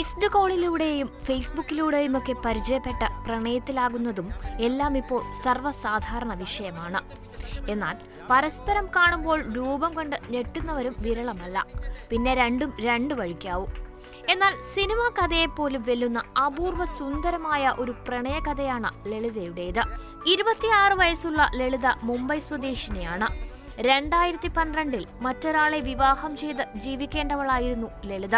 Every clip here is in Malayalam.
മിസ്ഡ് കോളിലൂടെയും ഫേസ്ബുക്കിലൂടെയുമൊക്കെ പരിചയപ്പെട്ട പ്രണയത്തിലാകുന്നതും എല്ലാം ഇപ്പോൾ സർവ്വസാധാരണ വിഷയമാണ്. എന്നാൽ പരസ്പരം കാണുമ്പോൾ രൂപം കണ്ട് ഞെട്ടുന്നവരും വിരളമല്ല. പിന്നെ രണ്ടും രണ്ടു വഴിക്കാവും. എന്നാൽ സിനിമാ കഥയെപ്പോലും വെല്ലുന്ന അപൂർവ സുന്ദരമായ ഒരു പ്രണയകഥയാണ് ലളിതയുടേത്. 26 വയസ്സുള്ള ലളിത മുംബൈ സ്വദേശിനിയാണ്. 2012 മറ്റൊരാളെ വിവാഹം ചെയ്ത് ജീവിക്കേണ്ടവളായിരുന്നു ലളിത.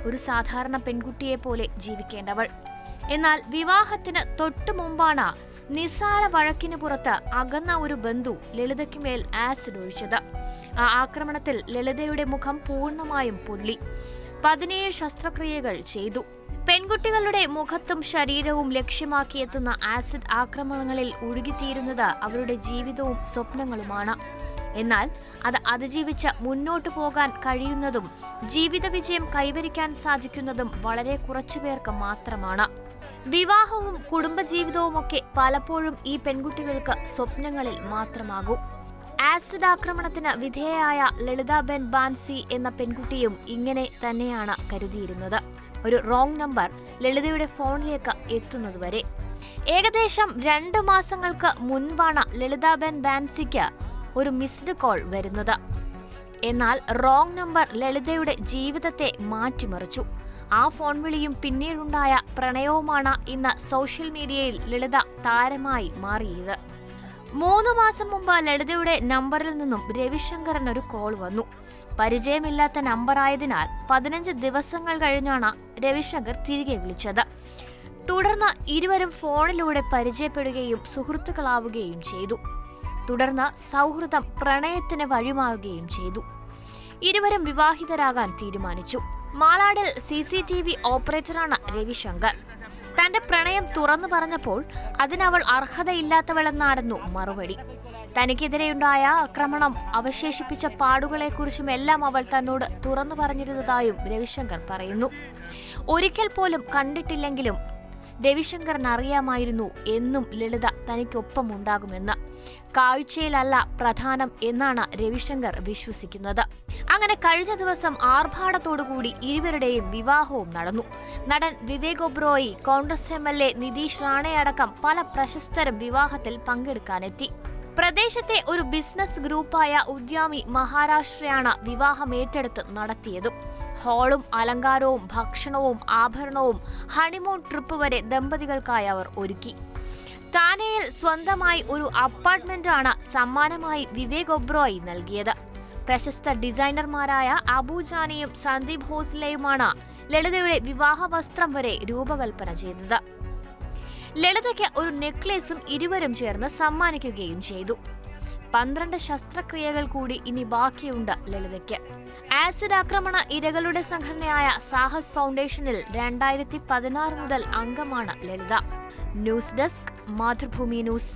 ഒരു സാധാരണ പെൺകുട്ടിയെ പോലെ ജീവിക്കേണ്ടവൾ. എന്നാൽ വിവാഹത്തിന് തൊട്ടു മുമ്പാണ് നിസ്സാര വഴക്കിന് പുറത്ത് അകന്ന ഒരു ബന്ധു ലളിതയ്ക്ക് മേൽ ആസിഡ് ഒഴിച്ചത്. ആ ആക്രമണത്തിൽ ലളിതയുടെ മുഖം പൂർണ്ണമായും പൊള്ളി. 17 ശസ്ത്രക്രിയകൾ ചെയ്തു. പെൺകുട്ടികളുടെ മുഖത്തും ശരീരവും ലക്ഷ്യമാക്കിയെത്തുന്ന ആസിഡ് ആക്രമണങ്ങളിൽ ഒഴുകിത്തീരുന്നത് അവരുടെ ജീവിതവും സ്വപ്നങ്ങളുമാണ്. എന്നാൽ അത് അതിജീവിച്ച് മുന്നോട്ടു പോകാൻ കഴിയുന്നതും ജീവിത വിജയം കൈവരിക്കാൻ സാധിക്കുന്നതും വളരെ കുറച്ചുപേർക്ക് മാത്രമാണ്. വിവാഹവും കുടുംബജീവിതവുമൊക്കെ പലപ്പോഴും ഈ പെൺകുട്ടികൾക്ക് സ്വപ്നങ്ങളിൽ മാത്രമാകും. ആസിഡ് ആക്രമണത്തിന് വിധേയയായ ലളിതാബെൻ ബാൻസി എന്ന പെൺകുട്ടിയും ഇങ്ങനെ തന്നെയാണ് കരുതിയിരുന്നത്. ഒരു റോങ് നമ്പർ ലളിതയുടെ ഫോണിലേക്ക് എത്തുന്നതുവരെ. ഏകദേശം 2 മാസങ്ങൾക്ക് മുൻപാണ് ലളിതാബെൻ ബാൻസിക്ക് ഒരു മിസ്ഡ് കോൾ വരുന്നത്. എന്നാൽ റോങ് നമ്പർ ലളിതയുടെ ജീവിതത്തെ മാറ്റിമറിച്ചു. ആ ഫോൺ വിളിയും പിന്നീടുണ്ടായ പ്രണയവുമാണ് ഇന്ന് സോഷ്യൽ മീഡിയയിൽ ലളിത താരമായി മാറിയത്. 3 മാസം മുമ്പ് ലളിതയുടെ നമ്പറിൽ നിന്നും രവിശങ്കറിന് ഒരു കോൾ വന്നു. പരിചയമില്ലാത്ത നമ്പറായതിനാൽ 15 ദിവസങ്ങൾ കഴിഞ്ഞാണ് രവിശങ്കർ തിരികെ വിളിച്ചത്. തുടർന്ന് ഇരുവരും ഫോണിലൂടെ പരിചയപ്പെടുകയും സുഹൃത്തുക്കളാവുകയും ചെയ്തു. തുടർന്ന് സൗഹൃദം പ്രണയത്തിന് വഴിമാറുകയും ചെയ്തു. ഇരുവരും വിവാഹിതരാകാൻ തീരുമാനിച്ചു. മാലാഡിൽ CCTV ഓപ്പറേറ്ററാണ് രവിശങ്കർ. തന്റെ പ്രണയം തുറന്നു പറഞ്ഞപ്പോൾ അതിനവൾ അർഹതയില്ലാത്തവളെന്നായിരുന്നു മറുപടി. തനിക്കെതിരെയുണ്ടായ ആക്രമണം അവശേഷിപ്പിച്ച പാടുകളെക്കുറിച്ചും എല്ലാം അവൾ തന്നോട് തുറന്നു പറഞ്ഞിരുന്നതായും രവിശങ്കർ പറയുന്നു. ഒരിക്കൽ പോലും കണ്ടിട്ടില്ലെങ്കിലും രവിശങ്കറിന് അറിയാമായിരുന്നു എന്നും ലളിത തനിക്കൊപ്പം ഉണ്ടാകുമെന്ന്. കാഴ്ചയിലല്ല പ്രധാനം എന്നാണ് രവിശങ്കർ വിശ്വസിക്കുന്നത്. അങ്ങനെ കഴിഞ്ഞ ദിവസം ആർഭാടത്തോടുകൂടി ഇരുവരുടെയും വിവാഹവും നടന്നു. നടൻ വിവേക് ഒബ്രോയി, കോൺഗ്രസ് MLA നിതീഷ് റാണയടക്കം പല പ്രശസ്തരും വിവാഹത്തിൽ പങ്കെടുക്കാനെത്തി. പ്രദേശത്തെ ഒരു ബിസിനസ് ഗ്രൂപ്പായ ഉദ്യമി മഹാരാഷ്ട്രയാണ് വിവാഹം ഏറ്റെടുത്ത് നടത്തിയത്. ഹാളും അലങ്കാരവും ഭക്ഷണവും ആഭരണവും ഹണിമൂൺ ട്രിപ്പ് വരെ ദമ്പതികൾക്കായി അവർ ഒരുക്കി. താനെയിൽ സ്വന്തമായി ഒരു അപ്പാർട്ട്മെന്റാണ് സമ്മാനമായി വിവേക് ഒബ്രോയി നൽകിയത്. പ്രശസ്ത ഡിസൈനർമാരായ അബുജാനിയും സന്ദീപ് ഹോസ്ലെയുമാണ് ലളിതയുടെ വിവാഹ വസ്ത്രം വരെ രൂപകൽപ്പന ചെയ്തത്. ലളിതയ്ക്ക് ഒരു നെക്ലേസും ഇരുവരും ചേർന്ന് സമ്മാനിക്കുകയും ചെയ്തു. 12 ശസ്ത്രക്രിയകൾ കൂടി ഇനി ബാക്കിയുണ്ട് ലളിതയ്ക്ക്. ആസിഡ് ആക്രമണ ഇരകളുടെ സംഘടനയായ സാഹസ് ഫൗണ്ടേഷനിൽ 2016 മുതൽ അംഗമാണ് Lalitha. News desk, Mathrubhumi news.